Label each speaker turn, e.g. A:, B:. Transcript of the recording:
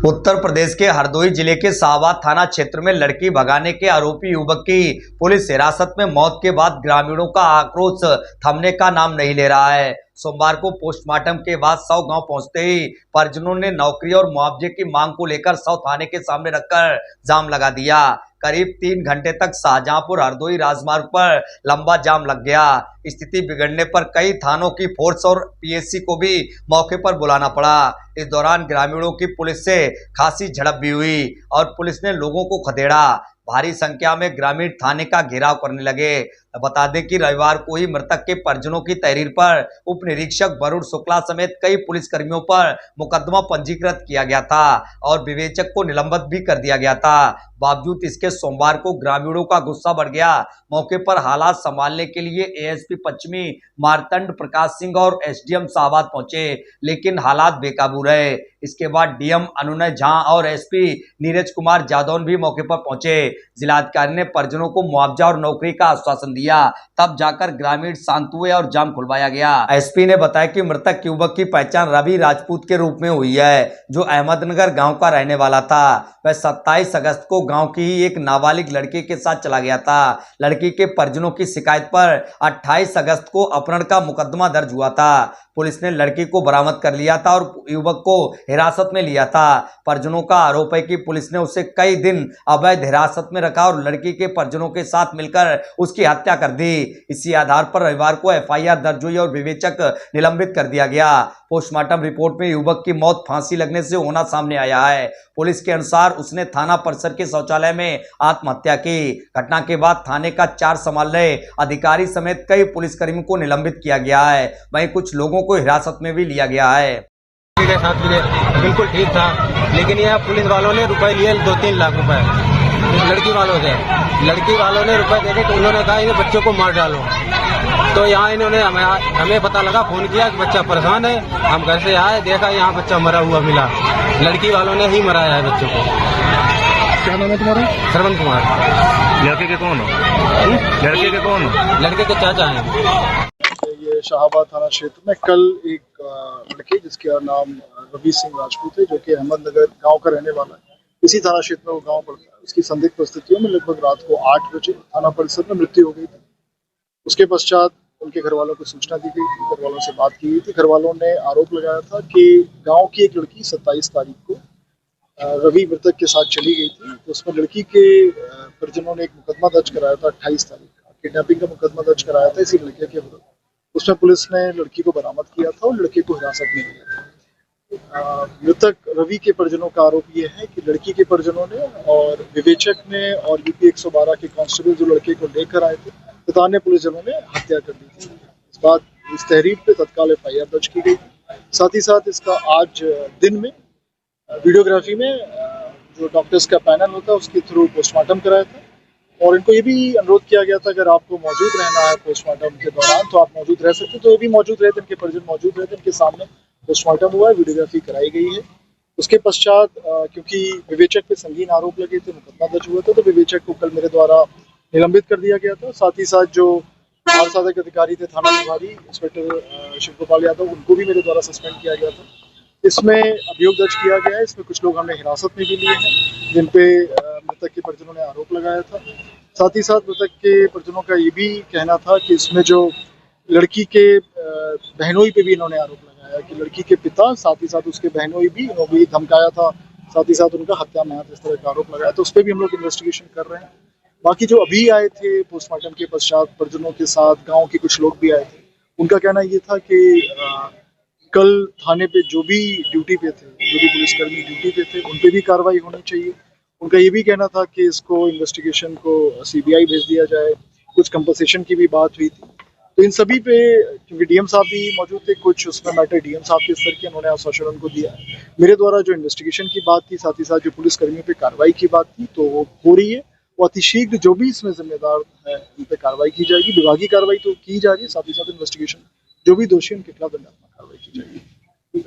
A: उत्तर प्रदेश के हरदोई जिले के शाहबाद थाना क्षेत्र में लड़की भगाने के आरोपी युवक की पुलिस हिरासत में मौत के बाद ग्रामीणों का आक्रोश थमने का नाम नहीं ले रहा है। सोमवार को पोस्टमार्टम के बाद शव गांव पहुंचते ही परिजनों ने नौकरी और मुआवजे की मांग को लेकर शव थाने के सामने रखकर जाम लगा दिया। करीब 3 घंटे तक शाहजहांपुर हरदोई राजमार्ग पर लंबा जाम लग गया। स्थिति बिगड़ने पर कई थानों की फोर्स और पीएससी को भी मौके पर बुलाना पड़ा। इस दौरान ग्रामीणों की पुलिस से खासी झड़प भी हुई और पुलिस ने लोगों को खदेड़ा। भारी संख्या में ग्रामीण थाने का घेराव करने लगे। बता दें कि रविवार को ही मृतक के परिजनों की तहरीर पर उप निरीक्षक वरुण शुक्ला समेत कई पुलिसकर्मियों पर मुकदमा पंजीकृत किया गया था और विवेचक को निलंबित भी कर दिया गया था। बावजूद इसके सोमवार को ग्रामीणों का गुस्सा बढ़ गया। मौके पर हालात संभालने के लिए एएसपी पश्चिमी मार्तंड प्रकाश सिंह और एसडीएम शाहबाद पहुंचे, लेकिन हालात बेकाबू रहे। इसके बाद डीएम अनुनय झा और एसपी नीरज कुमार जादौन भी मौके पर पहुंचे। जिलाधिकारी ने परिजनों को मुआवजा और नौकरी का आश्वासन दिया, तब जाकर ग्रामीण शांत हुए और जाम खुलवाया गया। एसपी ने बताया कि मृतक युवक की पहचान रवि राजपूत के रूप में हुई है, जो अहमदनगर गांव का रहने वाला था। वह 27 अगस्त को गांव की ही एक नाबालिग लड़की के साथ चला गया था। लड़की के परिजनों की शिकायत पर 28 अगस्त को अपहरण का मुकदमा दर्ज हुआ था। पुलिस ने लड़की को बरामद कर लिया था और युवक को हिरासत में लिया था। परिजनों का आरोप है कि पुलिस ने उसे कई दिन अवैध हिरासत में रखा और लड़की के परिजनों के साथ मिलकर उसकी हत्या कर दी। इसी आधार पर रविवार को एफआईआर दर्ज हुई और विवेचक निलंबित कर दिया गया। पोस्टमार्टम रिपोर्ट में युवक की मौत फांसी लगने से होना सामने आया है। पुलिस के अनुसार उसने थाना परिसर के शौचालय में आत्महत्या की। घटना के बाद थाने का 4 संभाल रहे अधिकारी समेत कई पुलिसकर्मियों को निलंबित किया गया है। वहीं कुछ लोगों को हिरासत में भी लिया गया है।
B: के साथ बिल्कुल ठीक था, लेकिन यह पुलिस वालों ने रुपए लिए 2-3 लाख रुपए लड़की वालों से। लड़की वालों ने रुपए देके तो उन्होंने कहा इन बच्चों को मार डालो। तो यहाँ इन्होंने हमें पता लगा, फोन किया कि बच्चा परेशान है। हम घर से आए, देखा यहाँ बच्चा मरा हुआ मिला। लड़की वालों ने ही मराया है बच्चों को।
C: क्या नाम है तुम्हारा?
B: श्रवण कुमार।
C: लड़के के कौन हो? लड़के के कौन हो?
B: लड़के के चाचा हैं।
C: ये शाहबाद थाना क्षेत्र में कल एक लड़की जिसका नाम रवि सिंह राजपूत है, जो कि अहमदनगर गांव का रहने वाला है, इसी थाना क्षेत्र में वो गांव पड़ता है। उसकी संदिग्ध परिस्थितियों में लगभग रात को 8 बजे थाना परिसर में मृत्यु हो गई थी। उसके पश्चात उनके घर वालों को सूचना दी गई थी, घर वालों से बात की गई थी। घर वालों ने आरोप लगाया था कि गाँव की एक लड़की 27 तारीख को रवि मृतक के साथ चली गई थी। तो उसमें लड़की के परिजनों ने एक मुकदमा दर्ज कराया था 28 तारीख का, किडनैपिंग का मुकदमा दर्ज कराया था इसी लड़के के विरुद्ध। उसमें पुलिस ने लड़की को बरामद किया था और लड़के को हिरासत में लिया था। मृतक रवि के परिजनों का आरोप यह है कि लड़की के परिजनों ने और विवेचक ने और यूपी 112 के कांस्टेबल जो लड़के को लेकर आए थे तथा अन्य पुलिसजनों ने हत्या कर दी थी। इस तहरीर पे तत्काल एफआईआर दर्ज की गई थी। साथ ही साथ इसका आज दिन में वीडियोग्राफी में जो डॉक्टर्स का पैनल होता है उसके थ्रू पोस्टमार्टम कराया था और इनको ये भी अनुरोध किया गया था अगर आपको मौजूद रहना है पोस्टमार्टम के दौरान तो आप मौजूद रह सकते। तो ये भी मौजूद रहे थे, इनके परिजन मौजूद रहे थे, इनके सामने पोस्टमार्टम हुआ है, वीडियोग्राफी कराई गई है। उसके पश्चात क्योंकि विवेचक पे संगीन आरोप लगे थे, मुकदमा दर्ज हुआ था, तो विवेचक को कल मेरे द्वारा निलंबित कर दिया गया था। साथ ही साथ जो बाल साधक अधिकारी थे थाना प्रभारी इंस्पेक्टर शिव गोपाल यादव, उनको भी मेरे द्वारा सस्पेंड किया गया था। इसमें अभियोग दर्ज किया गया है। इसमें कुछ लोग हमने हिरासत में भी लिए हैं जिन पे मृतक के परिजनों ने आरोप लगाया था। साथ ही साथ मृतक के परिजनों का ये भी कहना था कि इसमें जो लड़की के बहनोई पे भी इन्होंने आरोप लगाया कि लड़की के पिता साथ ही साथ उसके बहनोई भी इन्होंने भी धमकाया था, साथ ही साथ उनका हत्या में इस तरह का आरोप लगाया। तो उस पर भी हम लोग इन्वेस्टिगेशन कर रहे हैं। बाकी जो अभी आए थे पोस्टमार्टम के पश्चात परिजनों के साथ गाँव के कुछ लोग भी आए थे, उनका कहना ये था कि कल थाने पे जो भी ड्यूटी पे थे, जो भी पुलिसकर्मी ड्यूटी पे थे, उन पे भी कार्रवाई होनी चाहिए। उनका ये भी कहना था कि इसको इन्वेस्टिगेशन को सीबीआई भेज दिया जाए। कुछ कंपनसेशन की भी बात हुई थी। तो इन सभी पे क्योंकि डीएम साहब भी मौजूद थे, कुछ उसमें मैटर डीएम साहब के स्तर के उन्होंने आश्वासन उनको दिया। मेरे द्वारा जो इन्वेस्टिगेशन की बात थी, साथ ही साथ जो पुलिसकर्मियों पे कार्रवाई की बात थी, तो वो हो रही है। वो अतिशीघ्र जो भी इसमें जिम्मेदार है उन पे कार्रवाई की जाएगी। विभागीय कार्रवाई तो की जा रही है, साथ ही साथ इन्वेस्टिगेशन जो भी दोषी उनके खिलाफ दंडात्मक कार्रवाई की जाएगी।